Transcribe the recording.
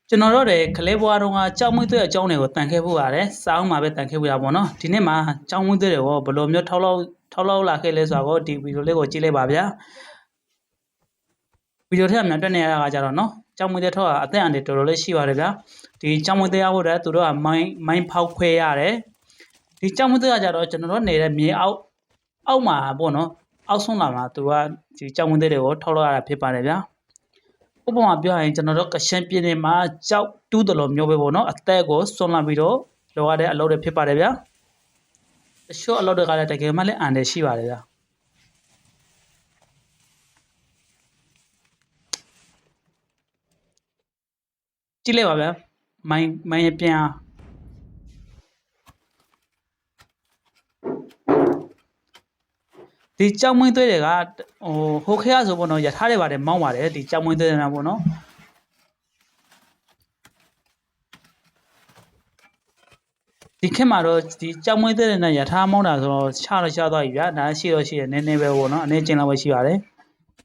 ကျွန်တော်တို့ကလေးဘွားတုန်းကကြောက်မွေးသွေးအကြောင်းတွေကိုတန်ခဲ့ဖို့ရတယ်။စာအုပ်မှာပဲတန်ခဲ့ဖို့ရပါတော့။ဒီနေ့မှာကြောက်မွေးသွေးတွေကိုဘယ်လိုမျိုးထောက်လောက်လာခဲ့လဲဆိုတာကိုဒီဗီဒီယိုလေးကိုကြည့်လိုက်ပါဗျာ။ဗီဒီယိုထဲမှာတွေ့နေရတာကကြတော့နော်ကြောက်မွေးသွေးထောက်တာအသက်အန္တရာယ်တော်တော်လေးရှိပါတယ်ဗျာ။ဒီကြောက်မွေးသွေးရဖို့တဲ့သူတို့ကမိုင်းဖောက်ခွဲရတယ်။ဒီကြောက်မွေးသွေးကကြတော့ကျွန်တော်တို့နေတဲ့မြေအောက်မှာပေါ့နော်။အောက်ဆုံးလာမှာသူကဒီကြောက်မွေးသွေးတွေကိုထောက်လောက်ရတာဖြစ်ပါတယ်ဗျာ။ဥပမာပြောရင်ကျွန်တော်တို့ကရှမ်းပြည်နယ်မှာကြောက်တူးတယ်လို့မျိုးပဲပေါ့နော်အသက်ကိုစွန့်လာပြီးတော့လောရတဲ့အလုပ်တွေဖြစ်ပါတယ်ဗျာတချို့အလုပ်တွေကလည်းတကယ်မှလည်းအန်တယ်ရှိပါတယ်ဗျာကြည့်လိုက်ပါဗျာမိုင်းပြန်ဒီကြောက်မွေးသွေးတွေကဟိုခဲရဆိုပေါ့နော်ရထားတွေပါတယ်မောင်းပါတယ်ဒီကြောက်မွေးသွေးတွေပေါ့နော်ဒီခေတ်မှာတော့ဒီကြောက်မွေးသွေးတွေနဲ့ရထားမောင်းတာဆိုတော့ချတော့ချသွားပြီဗျာဒါရှိတော့ရှိရနည်းနည်းပဲပေါ့နော်အနေချင်းလောက်ပဲရှိပါတယ်